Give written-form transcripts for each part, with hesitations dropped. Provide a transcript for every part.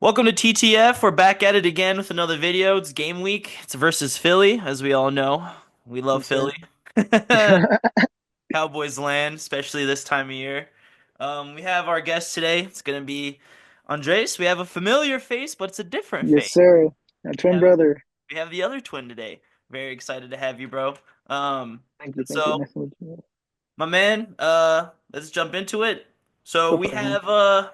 Welcome to TTF. We're back at it again with another video. It's game week. It's versus Philly, as we all know. We love Yes, sir. Philly. Cowboys land, especially this time of year. We have our guest today. It's gonna be Andres. We have a familiar face, but it's a different Yes, face. sir. My We twin have brother. we have the other twin today. Very excited to have you, bro. Um, Thank you. and Thank you. so, Nice to meet you. my man, let's jump into it. So Go we for it, man. have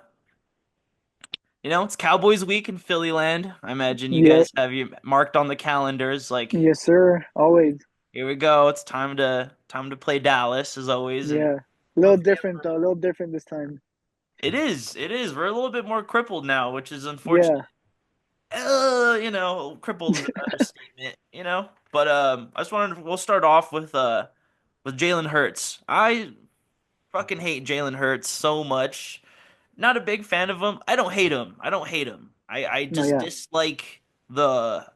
it's Cowboys week in Philly land. I imagine you Yeah. guys have you marked on the calendars. Like, Yes, sir. Always. here we go. It's time to play Dallas as always, and Yeah. A little hopefully different though. A little different this time. it is. It is. We're a little bit more crippled now, which is unfortunate. Yeah. Crippled is an understatement. But I just wanted we'll start off with Jalen Hurts. I fucking hate Jalen Hurts so much. Not a big fan of him. I don't hate him. I don't hate him. I No, just yeah. dislike the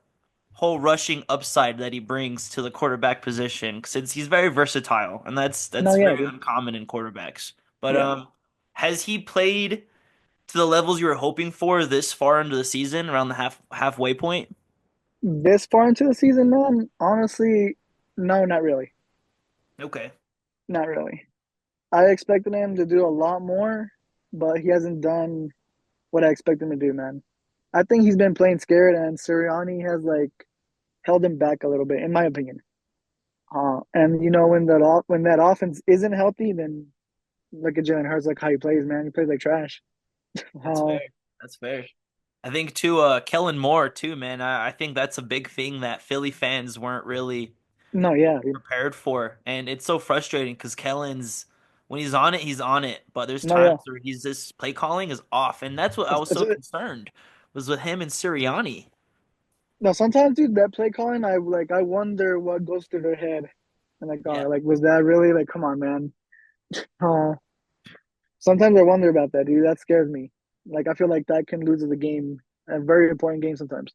whole rushing upside that he brings to the quarterback position since he's very versatile and that's No, that's yeah, very dude. uncommon in quarterbacks. But Yeah. has he played to the levels you were hoping for this far into the season, around the halfway point? This far into the season, man, honestly, no, not really. Okay. Not really. I expected him to do a lot more, but he hasn't done what I expect him to do, man. I think he's been playing scared, and Sirianni has like held him back a little bit, in my opinion. And when that offense isn't healthy, then look at Jalen Hurts, like how he plays, man. He plays like trash. That's fair. Uh, That's fair. I think too, Kellen Moore too, man. I think that's a big thing that Philly fans weren't really no, yeah, dude. prepared for. And it's so frustrating because Kellen's when he's on it, he's on it. But there's No, yeah. times where he's just play calling is off. And that's what I It's, was it's, so concerned was with him and Sirianni. no, sometimes, dude, that play calling, I wonder what goes through their head. And like, Yeah. was that really like, come on, man. Uh, Sometimes I wonder about that, dude. That scares me. Like, I feel like that can lose the game, a very important game sometimes.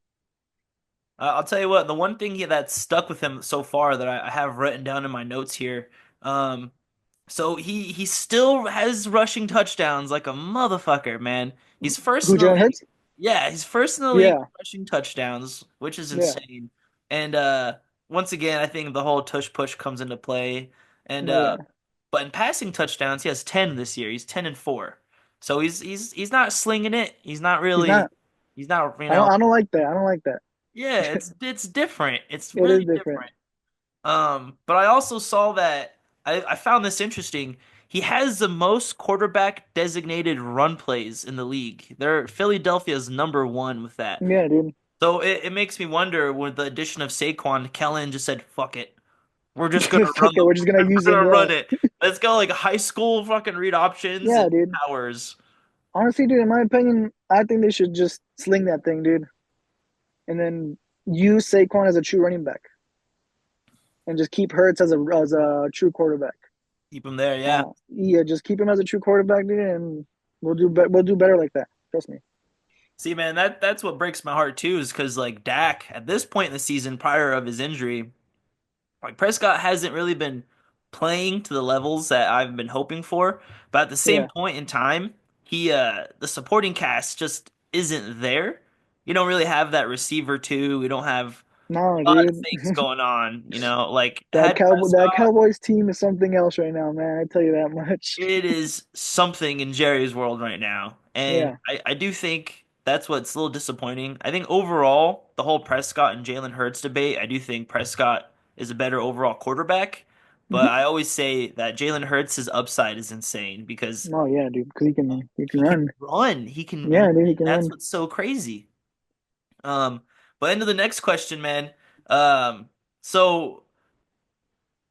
I'll tell you what, the one thing that stuck with him so far that I have written down in my notes here, so he still has rushing touchdowns like a motherfucker, man. He's first Who, in the Jalen league. Hurts? Yeah, he's first in the league Yeah, in rushing touchdowns, which is yeah. insane. And once again, I think the whole tush push comes into play. And No, yeah. but in passing touchdowns, he has 10 this year. He's 10-4. So he's not slinging it. He's not. He's not, I don't like that. I don't like that. yeah, it's different. It's It really is different. different. But I also saw that I found this interesting. He has the most quarterback designated run plays in the league. Philadelphia's number one with that. Yeah, dude. So it makes me wonder with the addition of Saquon, Kellen just said, "Fuck it, we're just gonna run Fuck it, the, we're just gonna use we're him. gonna Yeah, run it. Let's go like high school fucking read options yeah, and dude. powers." Honestly, dude, in my opinion, I think they should just sling that thing, dude, and then use Saquon as a true running back, and just keep Hurts as a true quarterback. Keep him there, yeah. Yeah, just keep him as a true quarterback, dude, and we'll do better like that. Trust me. See, man, that's what breaks my heart too, is because like Dak at this point in the season, prior of his injury. Like Prescott hasn't really been playing to the levels that I've been hoping for, but at the same Yeah. point in time, he the supporting cast just isn't there. You don't really have that receiver too. We don't have No, a lot of dude. things going on, like had That Prescott, Cowboys team is something else right now, man. I tell you that much. it is something in Jerry's world right now. And Yeah. I do think that's what's a little disappointing. I think overall, the whole Prescott and Jalen Hurts debate, I do think Prescott is a better overall quarterback. But Mhm. I always say that Jalen Hurts' upside is insane because No, yeah, dude, because he can he can run. run. He can run. Yeah, dude, he can That's run. what's so crazy. Um, but into the next question, man. Um, so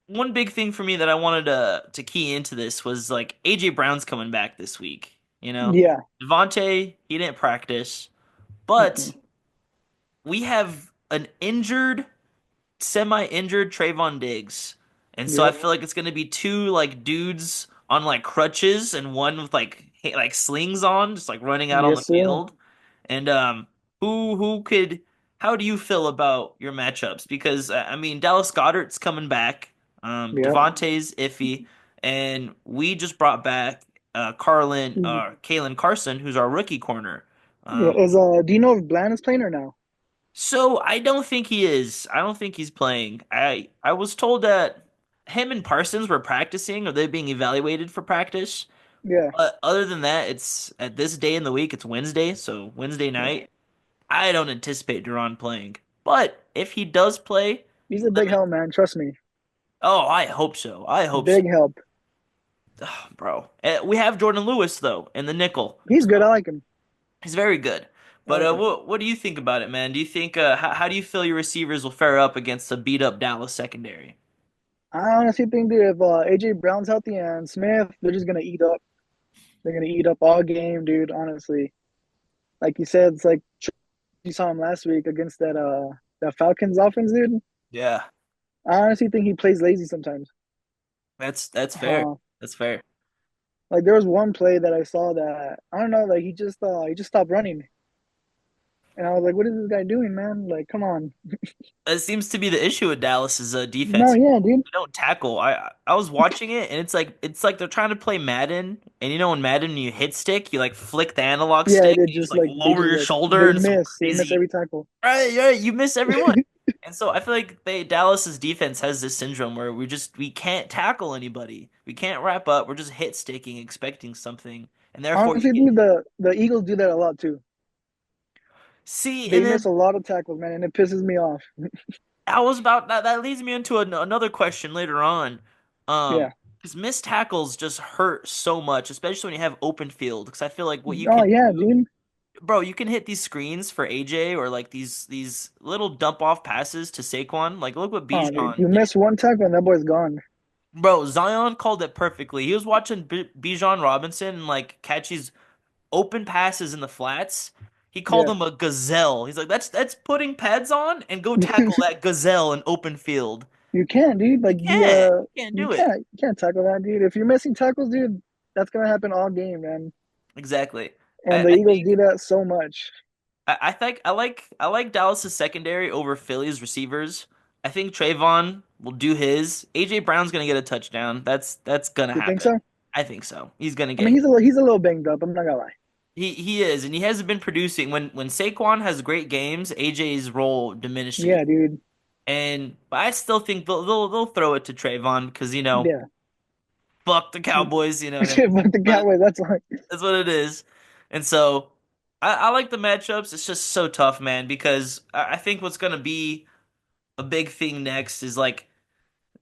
one big thing for me that I wanted to key into this was like AJ Brown's coming back this week. Yeah. Devontae, he didn't practice, but Mm-mm. we have an injured, semi-injured Trayvon Diggs, and so I Yep. feel like it's gonna be two like dudes on like crutches and one with like slings on, just like running out on the Yes, sir. field. And who could? How do you feel about your matchups? Because I mean, Dallas Goedert's coming back. Yep. Devontae's iffy, and we just brought back Kalen Carson, who's our rookie corner. Yeah, Um, is do you know if Bland is playing or no? so I don't think he is. I don't think he's playing. I was told that him and Parsons were practicing or they're being evaluated for practice. Yeah, But other than that, it's at this day in the week, it's Wednesday, so Wednesday yeah. night. I don't anticipate Duran playing. But if he does play, He's a let big me. help, man. Trust me, Oh, I hope so. I hope so, big help. bro. We have Jordan Lewis though in the nickel, He's so good. I like him. he's very good. I But like him. what do you think about it, man? Do you think how do you feel your receivers will fare up against a beat up Dallas secondary? I honestly think, dude, if AJ Brown's healthy and Smith, they're just gonna eat up. They're gonna eat up all game, dude. Honestly, like you said, it's like you saw him last week against that Falcons offense, dude. Yeah, I honestly think he plays lazy sometimes. that's fair. Uh, That's fair. like there was one play that I saw that I don't know, like he just stopped running, and I was like, what is this guy doing, man? Like, come on. That seems to be the issue with Dallas's No, defense. yeah, dude. They don't tackle. I was watching it and it's like they're trying to play Madden, and you know in Madden you hit stick, you like flick the analog Yeah, stick it and you just just like like lower your shoulder and it's they miss crazy. every tackle. Right, right, you miss every one. And so I feel like Dallas's defense has this syndrome where we can't tackle anybody. We can't wrap up. We're just hit sticking, expecting something, and therefore you Honestly, get dude, the Eagles do that a lot too. see, and They miss then a lot of tackles, man, and it pisses me off. I was about that. That leads me into another question later on. Yeah. Because missed tackles just hurt so much, especially when you have open field. Because I feel like what you Oh can yeah, do, dude. bro, you can hit these screens for AJ or like these little dump off passes to Saquon. Like look what Oh, dude. Bijan You did, miss one tackle and that boy's gone. bro. Zion called it perfectly. He was watching Bijan Robinson and like catch these open passes in the flats. He called Yeah. him a gazelle. He's like, that's putting pads on and go tackle that gazelle in open field. You can't, dude. You Like can't. You can't do it. you can't tackle that, dude. If you're missing tackles, dude, that's gonna happen all game, man. Exactly. And I, the I Eagles do think that so much. I think I like Dallas's secondary over Philly's receivers. I think Trayvon will do his. AJ Brown's gonna get a touchdown. That's gonna You think happen. so? I think so. He's gonna I mean, get he's a little banged up. I'm not gonna lie. he is, and he hasn't been producing. When Saquon has great games, AJ's role diminishes. Yeah, dude. And but I still think they'll throw it to Trayvon because Yeah. fuck the Cowboys. You know what I mean? But the But Cowboys, that's why. that's what it is. And so I like the matchups. It's just so tough, man, because I think what's gonna be a big thing next is like,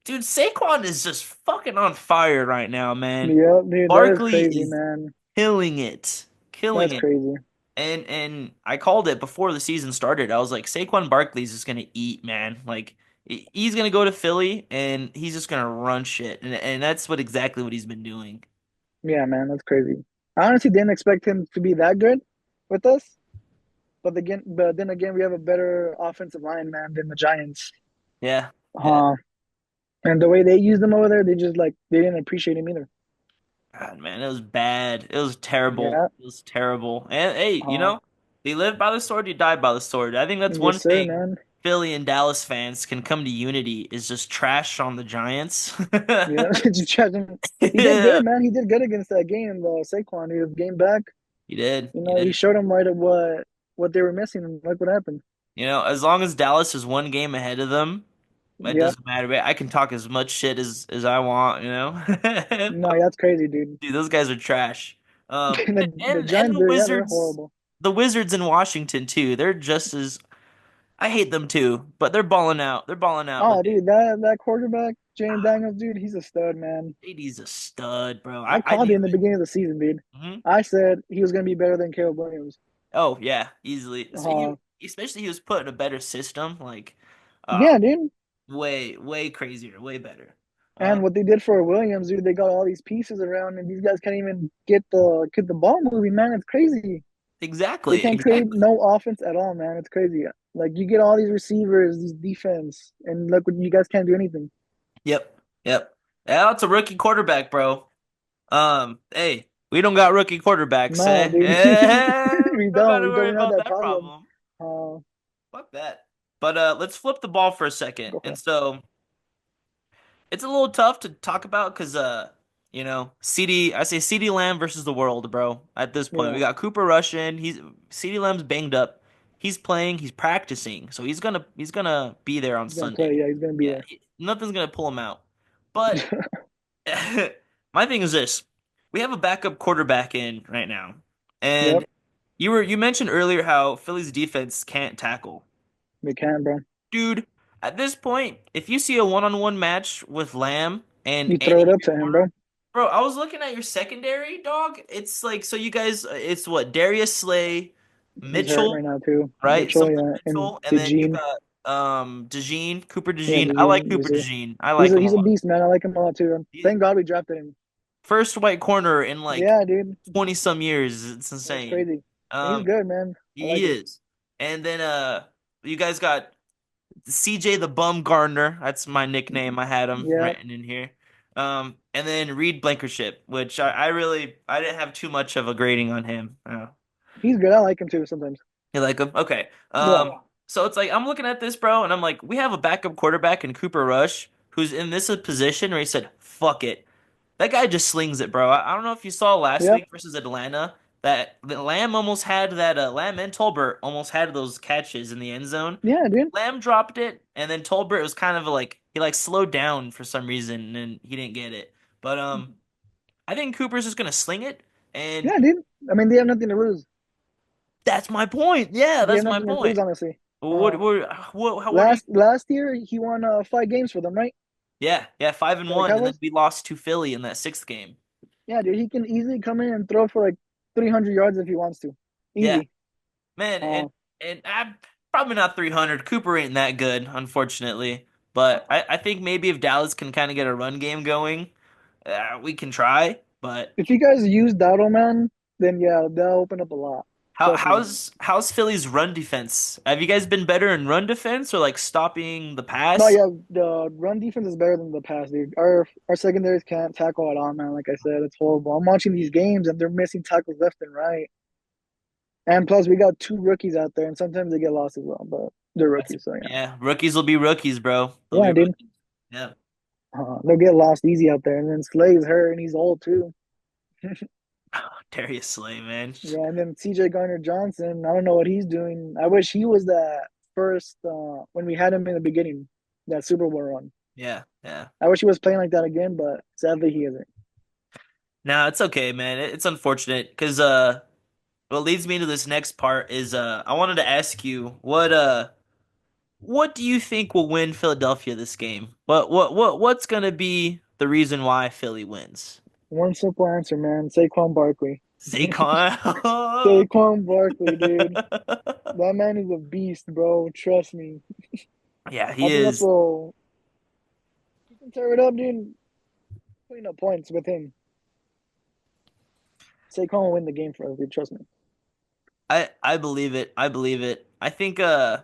dude, Saquon is just fucking on fire right now, man. Yep, dude. That is Barkley crazy, is man. killing it, killing That's it. crazy. And I called it before the season started. I was like, Saquon Barkley's just gonna eat, man. Like he's gonna go to Philly and he's just gonna run shit, and that's exactly what he's been doing. Yeah, man, that's crazy. I honestly didn't expect him to be that good with us, but then again, we have a better offensive line, man, than the Giants. Yeah, yeah. Uh, and the way they used him over there, they just like they didn't appreciate him either. God, man, it was bad. It was terrible. Yeah. It was terrible. And hey, Uh, you live by the sword, you die by the sword. I think that's one yes, sir, thing man. Philly and Dallas fans can come to unity is just trash on the Giants. Yeah, just tried him. He did Yeah, good, man. He did good against that game, Saquon. He was game back. you did. You You know, he did. showed them right at what they were missing, and look what happened. As long as Dallas is one game ahead of them, it Yeah. doesn't matter. I can talk as much shit as I want. No, Fuck, that's crazy, dude. dude, those guys are trash. The And Giants, they're horrible. The Wizards in Washington too. They're just as I hate them too, but they're balling out. They're balling out with Oh, it. dude, that quarterback, Jaden Daniels, dude, he's a stud, man. AD's a stud, bro. I I called it in knew the it. beginning of the season, dude. Hmm. I said he was gonna be better than Caleb Williams. Oh yeah, easily. So Uh, especially he was put in a better system, like yeah, um, dude. way crazier, way better. Uh, And what they did for Williams, dude, they got all these pieces around, and these guys can't even get the ball moving, man. It's crazy. They exactly, can't create exactly. no offense at all, man. It's crazy. Like you get all these receivers, these defense, and look what you guys can't do anything. Yep, yep. Yeah, it's a rookie quarterback, bro. Hey, we don't got rookie quarterbacks, No, eh? dude, Eh, we don't gotta we worry don't have about that that problem. problem. Uh, Fuck that. But let's flip the ball for a second. Go for And it. so it's a little tough to talk about because I say CD Lamb versus the world, bro. At this point, we Yeah, got Cooper Rush in. He's CD Lamb's banged up. He's playing. He's practicing, so he's gonna be there on he's gonna play. Sunday. Yeah, he's gonna be Yeah, there. nothing's gonna pull him out. But my thing is this: we have a backup quarterback in right now, and Yep, you mentioned earlier how Philly's defense can't tackle. we can, bro. Dude, at this point, if you see a one-on-one match with Lamb and You any throw it of up your to him, corner, bro. bro, I was looking at your secondary, dog. It's like so you guys, it's what Darius Slay, He's hurt Mitchell, right now too. right? Mitchell, Something yeah, and Mitchell, and then you DeGene. got DeJean, Cooper Yeah, DeJean. I like DeGene. Cooper Yes, sir. DeJean. I like him a He's a lot. beast, man. I like him a lot too. He, Thank God we drafted him. first white corner in like Yeah, dude, 20 some years. It's that's insane. crazy. And he's Um, good, man. I he like it. is. And then you guys got CJ the Bum Gardner. That's my nickname. I had him Yeah, written in here. And then Reed Blankership, which I didn't have too much of a grading on him. he's good. I like him too sometimes. You like him? Okay. Yeah, So it's like I'm looking at this, bro, and I'm like, we have a backup quarterback in Cooper Rush who's in this position where he said, "Fuck it." That guy just slings it, bro. I don't know if you saw last yeah, week versus Atlanta that the Lamb almost had that Lamb and Tolbert almost had those catches in the end zone. yeah, dude. Lamb dropped it, and then Tolbert was kind of like he like slowed down for some reason and he didn't get it. But I think Cooper's just gonna sling it, and Yeah, dude. I mean, they have nothing to lose. that's my point. Yeah, They have that's my nothing to point. lose, honestly. What Uh, what what do you? last year he won 5 games for them, right? Yeah, yeah, five and For the one, and then Cowboys. we lost to Philly in that sixth game. Yeah, dude. He can easily come in and throw for like 300 yards if he wants to. Yeah, Easy. man, Uh, and I'm probably not 300. Cooper ain't that good, unfortunately. But I think maybe if Dallas can kind of get a run game going, we can try. But if you guys use Dowdle, man, then yeah, that'll open up a lot. how Trust me. how's Philly's run defense? Have you guys been better in run defense or like stopping the No, pass? yeah, the run defense is better than the pass, dude. Our secondaries can't tackle at all, man. Like I said, it's horrible. I'm watching these games and they're missing tackles left and right. And plus, we got 2 rookies out there, and sometimes they get lost as well. But they're That's rookies, so yeah. yeah, rookies will be rookies, bro. They'll be Yeah, dude. rookies. Yeah. They'll get lost easy out there. And then Slay's hurt, and he's old too. Darius Slay, man. Yeah, and then CJ Garner Johnson, I don't know what he's doing. I wish he was that first when we had him in the beginning, that Super Bowl run. Yeah, yeah. I wish he was playing like that again, but sadly he isn't. Nah, it's okay, man. It's unfortunate because what leads me to this next part is I wanted to ask you what do you think will win Philadelphia this game? What's gonna be the reason why Philly wins? One simple answer, man. Saquon Barkley. Saquon. Saquon Barkley, dude. That man is a beast, bro. Trust me. Yeah, I he think that's is. what he can tear it up, dude. Putting up points with him. Saquon will win the game for us, dude. Trust me. I believe it. I believe it. I think oh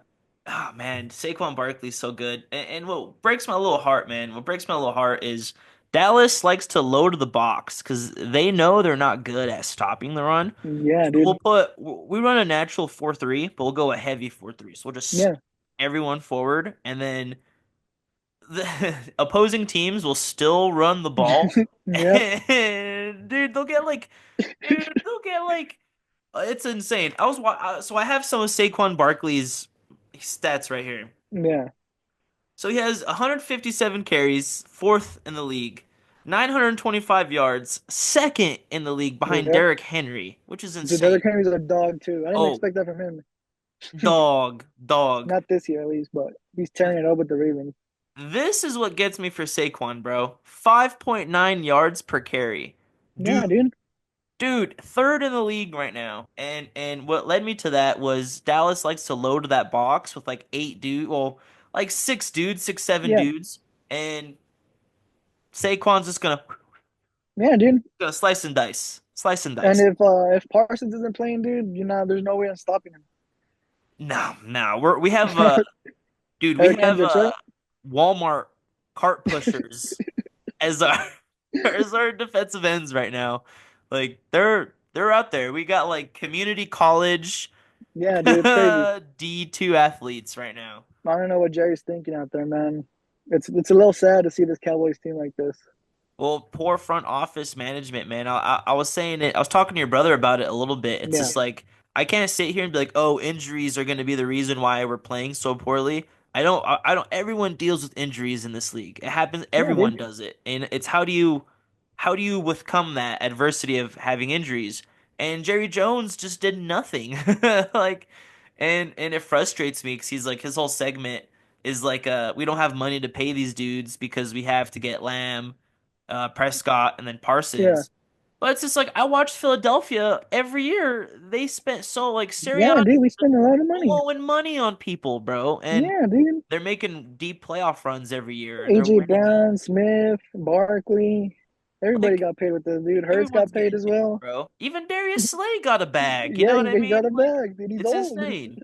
man, Saquon Barkley's so good. And what breaks my little heart, man, what breaks my little heart is Dallas likes to load the box because they know they're not good at stopping the run. Yeah, So dude. we run a natural 4-3, but we'll go a heavy 4-3. So we'll just Yeah. everyone forward and then the opposing teams will still run the ball. Yep. And they'll get like it's insane. So I have some of Saquon Barkley's stats right here. Yeah. So he has 157 carries, fourth in the league, 925 yards, second in the league behind Yep. Derrick Henry, which is Dude, insane. Derrick Henry's a dog too. I didn't Oh, expect that from him. dog. Not this year at least, but he's tearing it up with the Ravens. This is what gets me for Saquon, bro. 5.9 yards per carry. Yeah, Dude, dude. third in the league right now. And what led me to that was Dallas likes to load that box with like like six dudes, six, seven Yeah. dudes, and Saquon's just Yeah, dude. gonna slice and dice, slice and And dice. if Parsons isn't playing, dude, you know, there's no way I'm stopping him. No, no, we have dude, we Eric have Kendricks, right? Walmart cart pushers as our as our defensive ends right now. Like they're out there. We got like community college Yeah, dude, it's crazy. D2 athletes right now. I don't know what Jerry's thinking out there, man. It's a little sad to see this Cowboys team like this. Well, poor front office management, man. I was saying it. I was talking to your brother about it a little bit. It's Yeah, just like I can't sit here and be like, "Oh, injuries are going to be the reason why we're playing so poorly." I don't. Everyone deals with injuries in this league. It happens. yeah, dude. Everyone does it, and it's how do you overcome that adversity of having injuries? And Jerry Jones just did nothing. Like, and it frustrates me because he's like his whole segment is like, we don't have money to pay these dudes because we have to get Lamb, Prescott, and then Yeah, Parsons. But it's just like I watched Philadelphia every year. They spent so like yeah, Sirianni's dude. We spend a lot of money. blowing money on people, bro, and Yeah, dude. they're making deep playoff runs every year, and they're AJ winning Brown, Smith, Barkley. Everybody like got paid with this, dude. Hurts everyone's got paid getting as paid, well. bro. Even Darius Slay got a bag. You Yeah, know what I he mean? got a Like bag, dude. He's it's old. insane.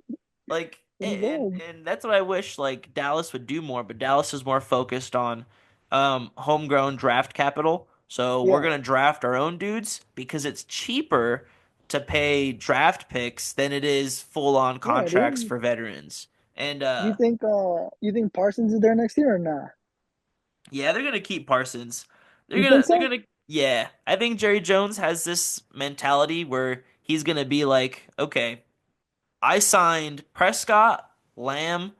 Like He's old. and that's what I wish like Dallas would do more, but Dallas is more focused on homegrown draft capital. So we're Yeah, gonna draft our own dudes because it's cheaper to pay draft picks than it is full on yeah, contracts dude. for veterans. And You think Parsons is there next year or not? yeah, they're gonna keep Parsons. You think They're so? gonna yeah. I think Jerry Jones has this mentality where he's gonna be like, okay, I signed Prescott, Lamb,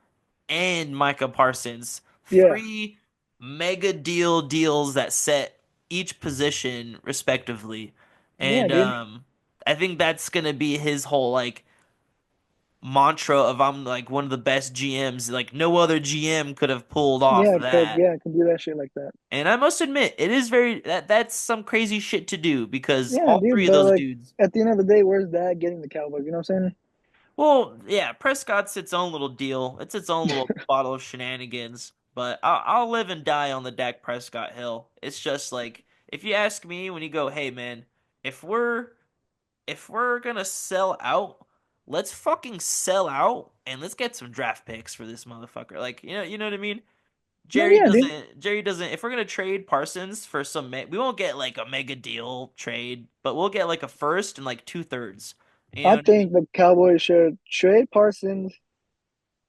and Micah Parsons. Yeah, Three mega deals that set each position respectively. yeah, And dude. I think that's gonna be his whole like mantra of I'm like one of the best GMs. Like no other GM could have pulled off that. Yeah, could do that shit like that. And I must admit, it is very that's some crazy shit to do because Yeah, all dude. three of But those like dudes. at the end of the day, where's that getting the Cowboys? You know what I'm Well, yeah, Prescott's its own little deal. It's its own little bottle of shenanigans. But I'll live and die on the Dak Prescott hill. It's just like if you ask me when you go, hey man, if we're if we're gonna sell out, let's fucking sell out and let's get some draft picks for this motherfucker. Like you know what I mean? No, yeah, dude. Jerry doesn't if we're gonna trade Parsons for we won't get like a mega deal trade, but we'll get like a first and like two-thirds. You know I what I mean? think the Cowboys should trade Parsons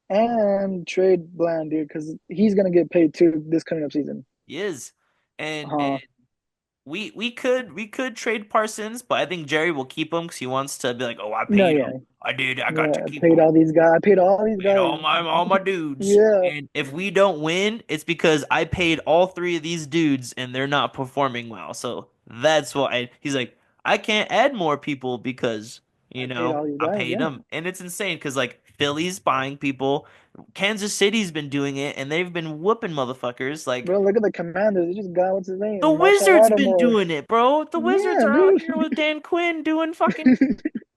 and trade Bland, dude, because he's gonna get paid too this coming up season. He is. And Uh, we could trade Parsons, but I think Jerry will keep him because he wants to be like, oh, I no, paid yeah, him. I did. I got to yeah. keep Paid him. all these guys. I paid all these Paid guys. all my dudes. Yeah, And if we don't win, it's because I paid all three of these dudes and they're not performing well. So that's why he's like, I can't add more people because, I paid all these I guys. paid Yeah, them. And it's insane because like Philly's buying people. Kansas City's been doing it and they've been whooping motherfuckers. Like bro. Look at the Commanders. They just got what's his the name, Marshall Wizards been Lattimore. doing it, bro. The Wizards Yeah, are out dude. here with Dan Quinn doing fucking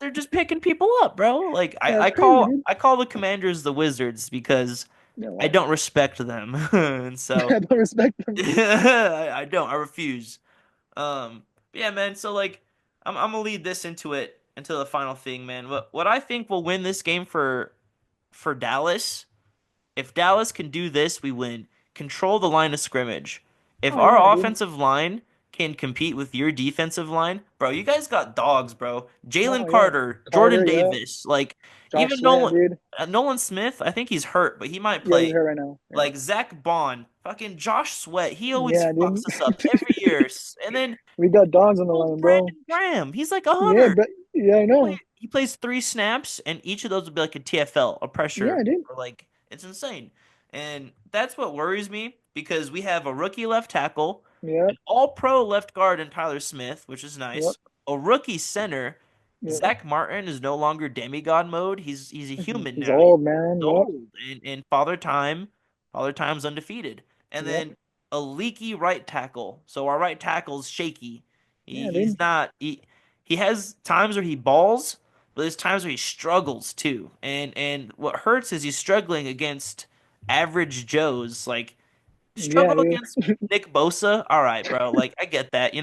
they're just picking people up, bro. Like That's crazy, dude. I call the Commanders the Wizards because Yeah, I why? don't respect them. And so I don't respect them. I don't. I refuse. But yeah, man, so like I'm gonna lead this into the final thing, man. What I think will win this game for Dallas if Dallas can do this, we win. Control the line of scrimmage. If Oh yeah, our dude. offensive line can compete with your defensive line, bro, you guys got dogs, bro. Jalen Oh yeah, Carter, Jordan Carter. Yeah, Davis, like Josh even Sweat, dude. Nolan Smith, I think he's hurt, but he might Yeah, he's play. hurt right now. Yeah, Like Zach Bond, fucking Josh Sweat, he always yeah, fucks dude. us up every year. And then We got dogs on the old line, bro. Brandon Graham, he's like a Yeah, hunter. but yeah, I know. He plays three snaps, and each of those would be like a TFL, a Yeah, pressure, dude. or like it's insane. And that's what worries me because we have a rookie left tackle, Yep, an all-pro left guard in Tyler Smith, which is yep, nice, a rookie center. yep. Zach Martin is no longer demigod mode. He's a human He's now. He's old, man. Yep, old, and Father Time's undefeated. And yep. then a leaky right tackle. So our right tackle's shaky. Yeah, He's dude. not he has times where he balls, but there's times where he struggles too. And what hurts is he's struggling against average Joes. Like Yeah, struggle dude. against Nick Bosa. All right, bro. Like I get that.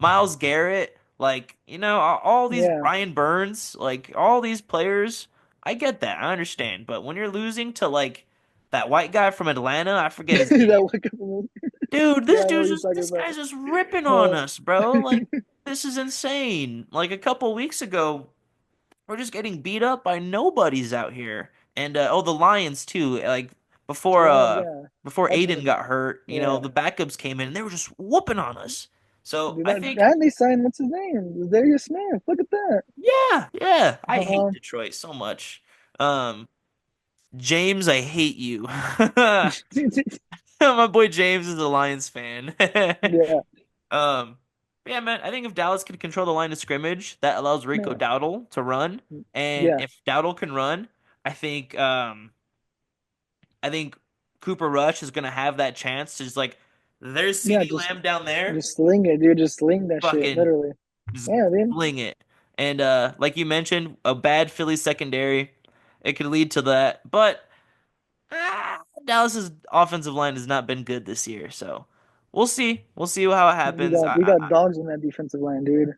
Miles Garrett. Like all these Yeah. Brian Burns. Like all these players. I get that. I understand. But when you're losing to like that white guy from Atlanta, I forget his name. That wake up movie. Dude, Yeah, I know what you're talking this about. guy's just ripping on Uh, us, bro. Like this is insane. Like a couple weeks ago, we're just getting beat up by nobodies out here. And oh, the Lions too. Like before Gerard, yeah, before that's Aiden him. got hurt, Yeah, the backups came in and they were just whooping on us. So dude, I that, think, and they signed what's his name? Darius Smith. Look at that. yeah, yeah, I hate Um, Detroit so much. Um, James, I hate you. My boy James is a Lions fan. yeah, Um, yeah, man, I think if Dallas can control the line of scrimmage, that allows Rico man, Dowdle to run. And yeah, if Dowdle can run, I think um I think Cooper Rush is gonna have that chance to just like there's yeah. CeeDee Lamb down there, Just sling it, dude. Just sling that shit, fucking literally. just Yeah, dude. fling it. And like you mentioned, a bad Philly secondary, it could lead to that. But Dallas's offensive line has not been good this year, so we'll see. We'll see how it We happens. got we got dogs on that defensive line, dude.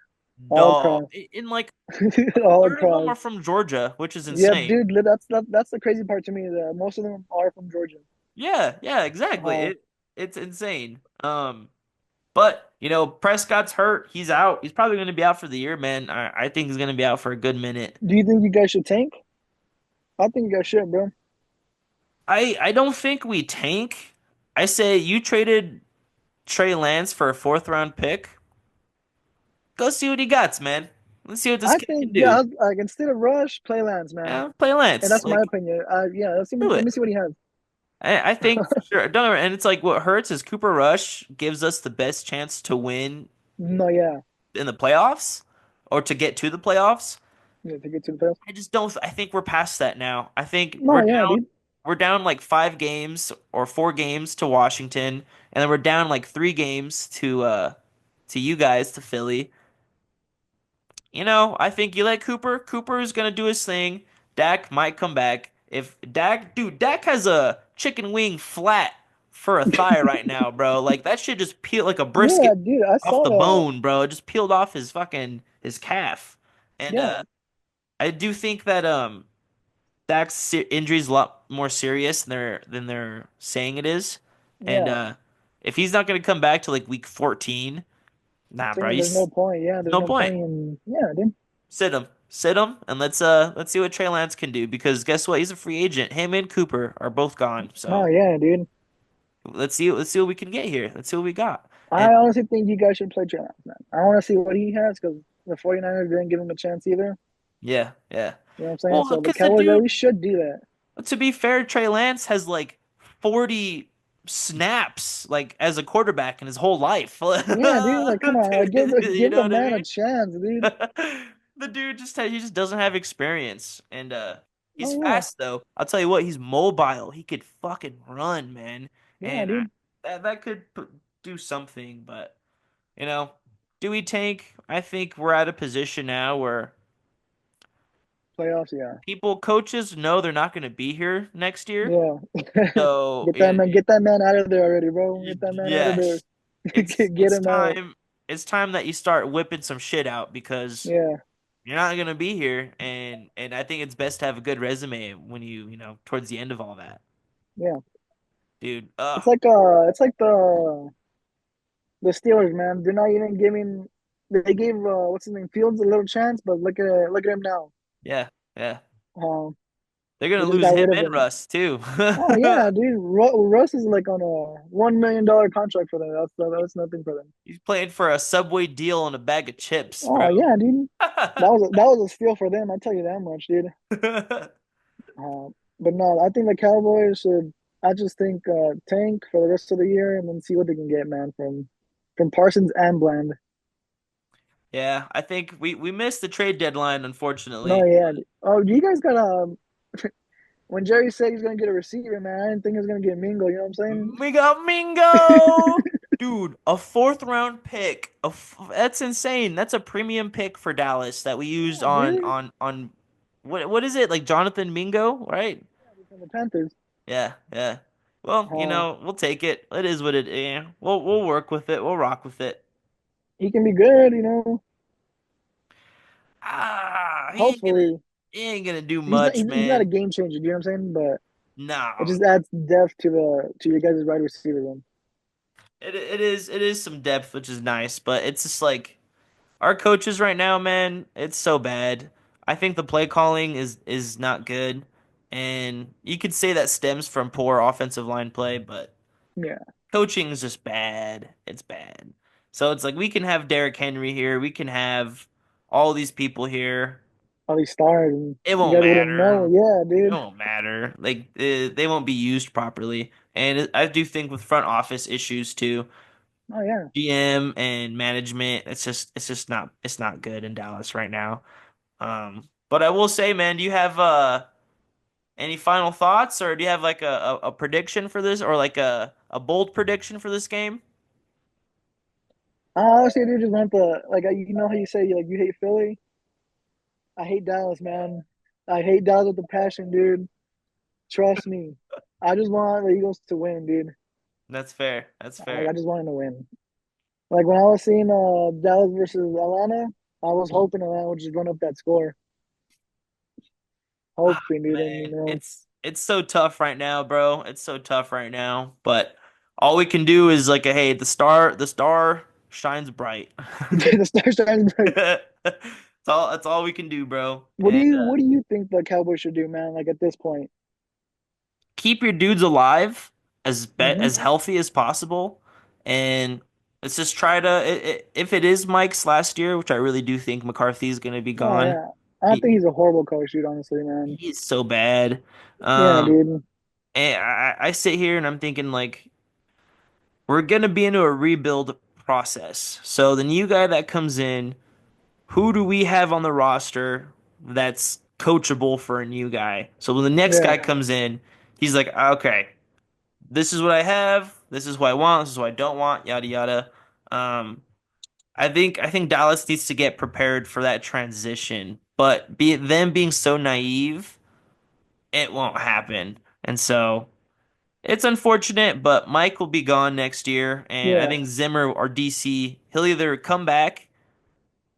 All Dog across, in like a all third of them across. are from Georgia, which is Yeah, insane. dude. That's the crazy part to me. That most of them are from Georgia. Yeah, yeah, exactly. Uh, It's insane. But Prescott's hurt. He's out. He's probably going to be out for the year, man. I think he's going to be out for a good minute. do you think you guys should tank? I think you guys should, bro. I don't think we tank. I say you traded Trey Lance for a fourth round pick. Go see what he got, man. Let's see what this I kid think can do. yeah, like instead of Rush, play Lance, man. Yeah, play And Lance. that's my Like, opinion. Yeah, do let me it. see what he has. I think for sure. Don't and it's like what hurts is Cooper Rush gives us the best chance to win No, yeah, in the playoffs or to get to the playoffs. yeah, to get to the playoffs. I just don't. I think we're past that now. I think No, yeah, dude. we're down like 5 games or 4 games to Washington, and then we're down like 3 games to you guys to Philly. I think you let Cooper. Cooper is gonna do his thing. Dak might come back. If Dak, dude, Dak has a chicken wing flat for a thigh right now, bro. Like that shit just peeled like a Yeah, brisket dude. I off saw the that. bone, bro. It just peeled off his calf. And Yeah, I do think that Dak's injury is a lot more serious than they're saying it is. And yeah. if he's not gonna come back to like week 14, I'm nah, bro, saying there's no point. Yeah, there's no no point. point in. Yeah, dude. Sit him, and let's see what Trey Lance can do because guess what? He's a free agent. Him and Cooper are both gone. No, So yeah, dude. let's see what we can get here. Let's see what we got. And I honestly think you guys should play Trey Lance, man. I want to see what he has because the 49ers didn't give him a chance either. yeah, yeah. You know what I'm saying? Well, So the because the Cowboys at dude, least should do that. to be fair, Trey Lance has like 40 snaps like as a quarterback in his whole life. Yeah, dude. Like, come on, like You give know the what I man a mean? chance, dude. The dude he just doesn't have experience, and he's Oh yeah, fast though. I'll tell you what, he's mobile. He could fucking run, man, yeah, and dude. that could do something. But you know, do we tank? I think we're at a position now where Playoffs, yeah, coaches know they're not going to be here next year. yeah. So Get that man out of there already, bro. Get that man out of there. yes, it's Get it's him out. time. It's time that you start whipping some shit out because Yeah, you're not gonna be here, and I think it's best to have a good resume when towards the end of all that, yeah. dude. It's like the Steelers, man. They're not even giving. They gave what's his name Fields a little chance, but look at him now. Yeah, yeah. Um, They're gonna they just lose got him rid of and him. Russ too. Oh yeah, dude. Russ is like on a $1 million contract for them. That's nothing for them. He's playing for a Subway deal and a bag of chips, bro. Oh yeah, dude. That was a steal for them. I tell you that much, dude. But no, I think the Cowboys should. I just think tank for the rest of the year and then see what they can get, man, from Parsons and Bland. Yeah, I think we missed the trade deadline, No, unfortunately. yeah. Oh, you guys got when Jerry said he's gonna get a receiver, man, I didn't think he was gonna get Mingo. You know what I'm We got Mingo, dude. A fourth round pick. That's insane. That's a premium pick for Dallas that we used saying? Yeah, dude. on what is it like Jonathan Mingo, right? Yeah, he's from the Panthers. Yeah, yeah. Well, Uh, we'll take it. It is what it is. Yeah. We'll work with it. We'll rock with it. he can be good, you know. Hopefully, He ain't gonna do much, he's not a man. game changer. You know what I'm saying? But it No. just adds depth to your guys' wide receiver room. It is some depth, which is nice, but it's just like our coaches right now, man, it's so bad. I think the play calling is not good. And you could say that stems from poor offensive line play, but Yeah, coaching is just bad. It's bad. So it's like we can have Derrick Henry here, we can have all these people here. all these stars, and It you won't guys wouldn't know. matter. Yeah, It dude. won't matter. Like they won't be used properly. And I do think with front office issues too, Oh yeah. GM and management, it's not good in Dallas right now. But I will say, man, do you have any final thoughts, or do you have like a prediction for this, or like a bold prediction for this game? I honestly do just want the like you know how you say like you hate Philly. I hate Dallas, man. I hate Dallas with the passion, dude. Trust me. I just want the Eagles to win, dude. That's fair. That's I fair. just want them to win. Like when I was seeing Dallas versus Atlanta, I was hoping Atlanta would just run up that score. Ah, Hoping, dude, and man, it's so tough right now, bro. It's so tough right now. But all we can do is like, hey, the star shines bright. the Stars trying to break. That's all we can do, bro. What do And you what do you think the Cowboys should do, man? Like at this point. keep your dudes alive Mm-hmm. as healthy as possible. And let's just try to if it is Mike's last year, which I really do think McCarthy's going to be Oh gone. yeah. I He think he's a horrible coach, dude, honestly, man. he's so bad. Yeah, Um, dude. and I sit here and I'm thinking like we're gonna be into a rebuild process. So the new guy that comes in, who do we have on the roster that's coachable for a new guy? So when the next guy Yeah. comes in, he's like, okay, this is what I have, this is what I want, this is what I don't want, yada yada. Um, I think Dallas needs to get prepared for that transition, but be them being so naive, it won't happen. And so it's unfortunate, but Mike will be gone next year, and I Yeah. think Zimmer or DC, he'll either come back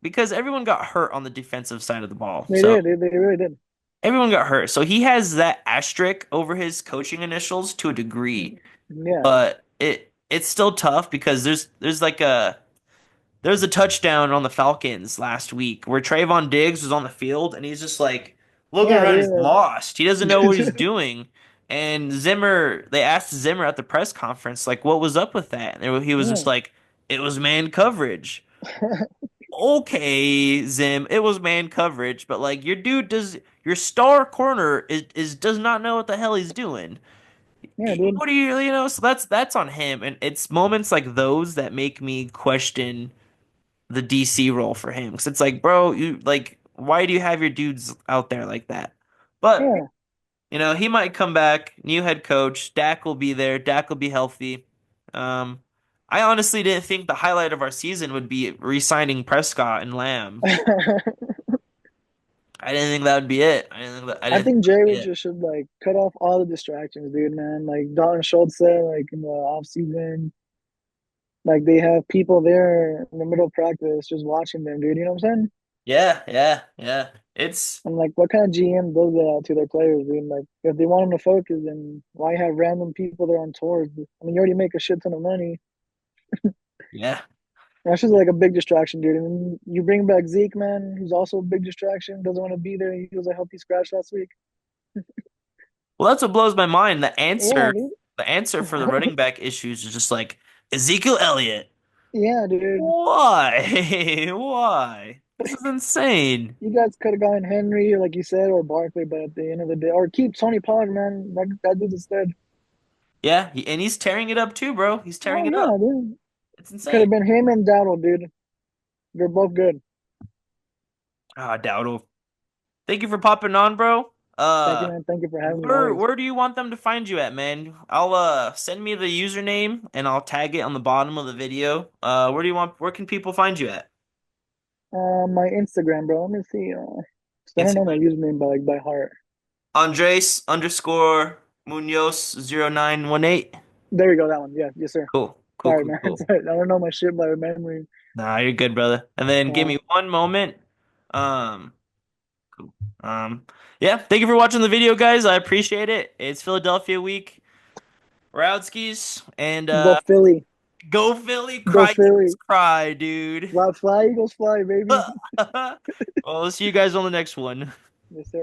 because everyone got hurt on the defensive side of the ball. They So did. They really did. everyone got hurt. So he has that asterisk over his coaching initials to a degree, Yeah. but it's still tough because there's a touchdown on the Falcons last week where Trayvon Diggs was on the field and he's just like looking Yeah, around, he's dude. lost. He doesn't know what he's doing. And they asked Zimmer at the press conference, like, what was up with that? And he was just Yeah. like, it was man coverage. Okay, Zim, it was man coverage, but like your star corner is does not know what the hell he's doing. Yeah, dude. What do you know? So that's on him, and it's moments like those that make me question the DC role for him. Because it's like, bro, you like, why do you have your dudes out there like that? But Yeah. he might come back, new head coach. Dak will be there. Dak will be healthy. Um, I honestly didn't think the highlight of our season would be re-signing Prescott and Lamb. I didn't think that would be it. I I didn't think think that would Jay be would it. just should like cut off all the distractions, dude, man. Like Dalton Schultz said, like in the off season, like they have people there in the middle of practice just watching them, dude. You know what I'm saying? Yeah, yeah, yeah. It's I'm like, what kind of GM does that to their players, dude? Like, if they want them to focus, then why have random people there on tours? I mean, you already make a shit ton of money. yeah. That's just like a big distraction, dude. And you bring back Zeke, man, who's also a big distraction. Doesn't want to be there. He was a healthy scratch last week. Well, that's what blows my mind. The Yeah, answer, dude. the answer for the running back issues is just like Ezekiel Elliott. Yeah, dude. Why? Why? This is insane. You guys could have gotten Henry, like you said, or Barkley, but at the end of the day, or keep Tony Pollard, man. That dude's instead. Yeah, and he's tearing it up too, bro. He's tearing Oh it yeah, up. dude. It's Could insane. have been him and Dowdle, dude. They're both good. Ah, Dowdle. Thank you for popping on, bro. Thank you, man. Thank you for having me Where always. where do you want them to find you at, man? I'll send me the username and I'll tag it on the bottom of the video. Where can people find you at? My Instagram, bro. Let me see. 'Cause I don't know my Instagram. username by by heart. Andres underscore Munoz 0918. There we go. That one. Yeah, yes, sir. Cool. Cool, Sorry, cool, man. cool. Sorry. I don't know my shit by memory. Nah, you're good, brother. And then give Uh, me one moment. Um, cool. Yeah, thank you for watching the video, guys. I appreciate it. It's Philadelphia week. Roundskis and Go Philly. go Philly, Go cry Eagles, Philly. cry, dude. Fly, fly, Eagles, fly, baby. Well, we'll see you guys on the next one. Yes, sir.